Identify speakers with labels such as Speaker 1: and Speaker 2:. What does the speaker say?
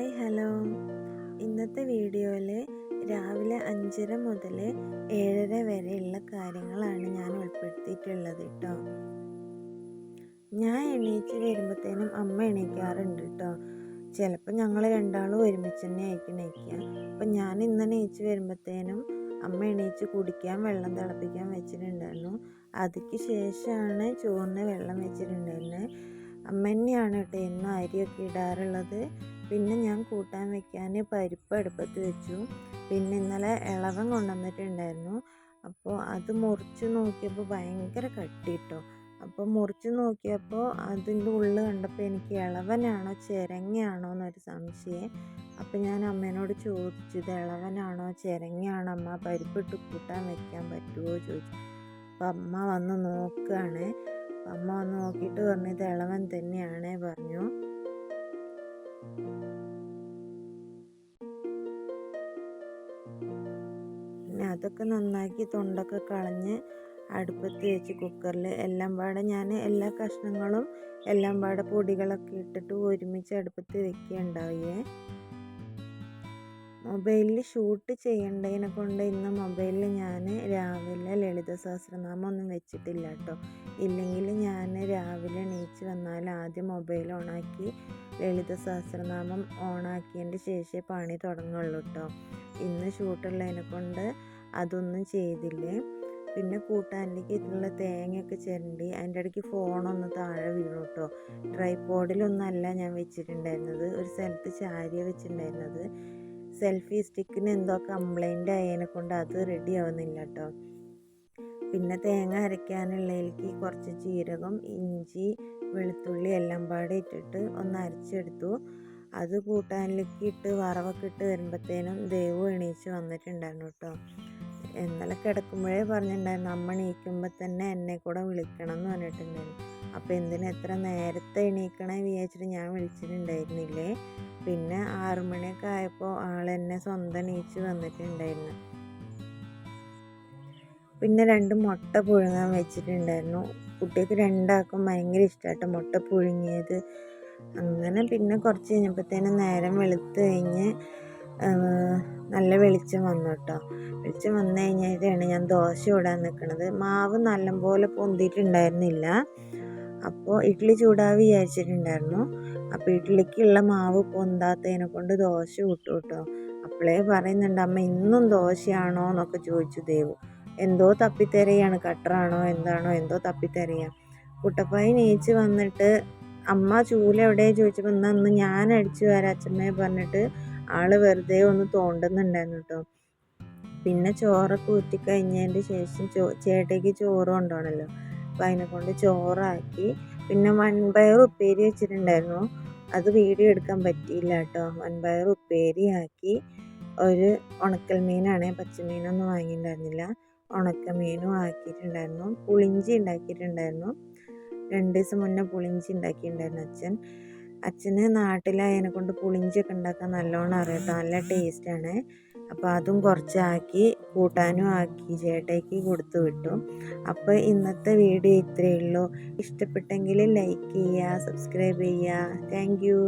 Speaker 1: Hi hello. ഇന്നത്തെ വീഡിയോയിൽ രാവിലെ 5:30 മുതൽ 7:30 വരെയുള്ള കാര്യങ്ങളാണ് ഞാൻ ഉൾപ്പെടുത്തിയിട്ടുള്ളത് കേട്ടോ. ഞാൻ എണീച്ച് വരുമ്പോഴത്തേനും അമ്മ എണീക്കാറുണ്ട് കേട്ടോ. ചിലപ്പോൾ ഞങ്ങൾ രണ്ടാളും ഒരുമിച്ച് തന്നെ ആയിരിക്കും എണീക്കുക. അപ്പം ഞാൻ ഇന്ന് എണീച്ച് വരുമ്പോഴത്തേനും അമ്മ എണീച്ച് കുടിക്കാൻ വെള്ളം തിളപ്പിക്കാൻ വെച്ചിട്ടുണ്ടായിരുന്നു. അതിക്ക് ശേഷമാണ് ചോറിന് വെള്ളം വെച്ചിട്ടുണ്ടായിരുന്നത്. അമ്മ തന്നെയാണ് കേട്ടോ എന്നും അരിയൊക്കെ ഇടാറുള്ളത്. പിന്നെ ഞാൻ കൂട്ടാൻ വെക്കാൻ പരിപ്പ് അടുപ്പത്ത് വെച്ചു. പിന്നെ ഇന്നലെ ഇളവൻ കൊണ്ടുവന്നിട്ടുണ്ടായിരുന്നു. അപ്പോൾ അത് മുറിച്ച് നോക്കിയപ്പോൾ ഭയങ്കര കട്ടി കേട്ടോ. അപ്പോൾ മുറിച്ച് നോക്കിയപ്പോൾ അതിൻ്റെ ഉള്ളിൽ കണ്ടപ്പോൾ എനിക്ക് ഇളവനാണോ ചിരങ്ങയാണോ എന്നൊരു സംശയം. അപ്പോൾ ഞാൻ അമ്മേനോട് ചോദിച്ചു, ഇത് ഇളവനാണോ ചിരങ്ങയാണോ അമ്മ, പരിപ്പിട്ട് കൂട്ടാൻ വെക്കാൻ പറ്റുമോ ചോദിച്ചു. അപ്പോൾ അമ്മ വന്ന് നോക്കുകയാണ്. അമ്മ വന്ന് നോക്കിയിട്ട് പറഞ്ഞു ഇത് ഇളവൻ തന്നെയാണേ പറഞ്ഞു. പിന്നെ അതൊക്കെ നന്നാക്കി തൊണ്ടൊക്കെ കളഞ്ഞ് അടുപ്പത്ത് വെച്ച് കുക്കറിൽ എല്ലാം പാടെ ഞാൻ എല്ലാ കഷ്ണങ്ങളും എല്ലാം പാടെ പൊടികളൊക്കെ ഇട്ടിട്ട് ഒരുമിച്ച് അടുപ്പത്ത് വെക്കുകയുണ്ടാവുകയെ. മൊബൈലിൽ ഷൂട്ട് ചെയ്യേണ്ടതിനെ കൊണ്ട് ഇന്ന് മൊബൈലിൽ ഞാൻ രാവിലെ ലളിത സഹസ്രനാമം ഒന്നും വെച്ചിട്ടില്ല കേട്ടോ. ഇല്ലെങ്കിൽ ഞാൻ രാവിലെ എണീച്ച് വന്നാൽ ആദ്യം മൊബൈൽ ഓണാക്കി ലളിത സഹസ്രനാമം ഓണാക്കിയതിൻ്റെ ശേഷമേ പണി തുടങ്ങുള്ളൂ കേട്ടോ. ഇന്ന് ഷൂട്ടുള്ളതിനെ കൊണ്ട് അതൊന്നും ചെയ്തില്ലേ. പിന്നെ കൂട്ടാനിലേക്ക് ഇതിലുള്ള തേങ്ങയൊക്കെ ചിരണ്ടി അതിൻ്റെ ഇടയ്ക്ക് ഫോണൊന്ന് താഴെ വീണു കേട്ടോ. ട്രൈപോഡിലൊന്നല്ല ഞാൻ വെച്ചിട്ടുണ്ടായിരുന്നത്, ഒരു സ്ഥലത്ത് ചാരിയ വെച്ചിട്ടുണ്ടായിരുന്നത്. സെൽഫി സ്റ്റിക്കിന് എന്തോ കംപ്ലൈൻ്റ് ആയതിനെ കൊണ്ട് അത് റെഡി ആവുന്നില്ല കേട്ടോ. പിന്നെ തേങ്ങ അരയ്ക്കാനുള്ളതിലേക്ക് കുറച്ച് ജീരകം, ഇഞ്ചി, വെളുത്തുള്ളി എല്ലാം പാടെ ഇട്ടിട്ട് ഒന്ന് അരച്ചെടുത്തു. അത് കൂട്ടാനിലേക്ക് ഇട്ട് വറവൊക്കെ ഇട്ട് വരുമ്പോഴത്തേനും ദേവു എണീച്ച് വന്നിട്ടുണ്ടായിരുന്നു കേട്ടോ. ഇന്നലെ കിടക്കുമ്പോഴേ പറഞ്ഞിട്ടുണ്ടായിരുന്നു അമ്മ എണീക്കുമ്പോൾ തന്നെ എന്നെ കൂടെ വിളിക്കണം എന്ന് പറഞ്ഞിട്ടുണ്ടായിരുന്നു. അപ്പോൾ എന്തിനാ എത്ര നേരത്തെ എണീക്കണേ വിചാരിച്ചിട്ട് ഞാൻ വിളിച്ചിട്ടുണ്ടായിരുന്നില്ലേ. പിന്നെ 6 മണിയൊക്കെ ആയപ്പോൾ ആളെന്നെ സ്വന്തം എണീച്ച് വന്നിട്ടുണ്ടായിരുന്നു. പിന്നെ 2 മുട്ട പുഴുങ്ങാൻ വെച്ചിട്ടുണ്ടായിരുന്നു. കുട്ടിക്ക് രണ്ടാൾക്കും ഭയങ്കര ഇഷ്ടമായിട്ട് മുട്ട പുഴുങ്ങിയത്. അങ്ങനെ പിന്നെ കുറച്ച് കഴിഞ്ഞപ്പോഴത്തേനും നേരം വെളുത്ത് കഴിഞ്ഞ് നല്ല വെളിച്ചം വന്നു കേട്ടോ. വെളിച്ചം വന്നു കഴിഞ്ഞിട്ടാണ് ഞാൻ ദോശ ഇടാൻ നിൽക്കുന്നത്. മാവ് നല്ലപോലെ പൊന്തിയിട്ടുണ്ടായിരുന്നില്ല. അപ്പോൾ ഇഡ്ഡലി ചൂടാൻ വിചാരിച്ചിട്ടുണ്ടായിരുന്നു. അപ്പോൾ ഇഡ്ഡലിക്കുള്ള മാവ് പൊന്താത്തതിനെ കൊണ്ട് ദോശ ഇട്ടു കേട്ടോ. അപ്പോഴേ പറയുന്നുണ്ട് അമ്മ ഇന്നും ദോശയാണോ എന്നൊക്കെ ചോദിച്ചു ദേവു. എന്തോ തപ്പിത്തെരയാണ്, കട്ടറാണോ എന്താണോ എന്തോ തപ്പിത്തെരയാണ്. കുട്ടപ്പായി നീച്ച് വന്നിട്ട് അമ്മ ചൂല എവിടെ ചോദിച്ചപ്പോൾ ഇന്ന് ഞാൻ അടിച്ചു വരാം അച്ഛമ്മയെ പറഞ്ഞിട്ട് ആൾ വെറുതെ ഒന്ന് തോണ്ടുന്നുണ്ടായിരുന്നു കേട്ടോ. പിന്നെ ചോറൊക്കെ ഊറ്റി കഴിഞ്ഞതിൻ്റെ ശേഷം ചേട്ടയ്ക്ക് ചോറ് കൊണ്ടുപോകണമല്ലോ, അപ്പോൾ അതിനെ കൊണ്ട് ചോറാക്കി. പിന്നെ വൻപയർ ഉപ്പേരി വെച്ചിട്ടുണ്ടായിരുന്നു, അത് വീഡിയോ എടുക്കാൻ പറ്റിയില്ല കേട്ടോ. വൻപയർ ഉപ്പേരി ആക്കി. ഒരു ഉണക്കൽ മീനാണ്, പച്ചമീനൊന്നും വാങ്ങിയിട്ടുണ്ടായിരുന്നില്ല, ഉണക്കമീനും ആക്കിയിട്ടുണ്ടായിരുന്നു. പുളിഞ്ചി ഉണ്ടാക്കിയിട്ടുണ്ടായിരുന്നു. 2 ദിവസം മുന്നേ പുളിഞ്ചി ഉണ്ടാക്കിയിട്ടുണ്ടായിരുന്നു അച്ഛന് നാട്ടിലായതിനെ കൊണ്ട് പുളിഞ്ചിയൊക്കെ ഉണ്ടാക്കാൻ നല്ലോണം അറിയാം, നല്ല ടേസ്റ്റാണ്. അപ്പോൾ അതും കുറച്ചാക്കി കൂട്ടാനും ആക്കി ചേട്ടയ്ക്ക് കൊടുത്തു വിട്ടു. അപ്പോൾ ഇന്നത്തെ വീഡിയോ ഇത്രയേ ഉള്ളൂ. ഇഷ്ടപ്പെട്ടെങ്കിൽ ലൈക്ക് ചെയ്യുക, സബ്സ്ക്രൈബ് ചെയ്യുക. Thank you.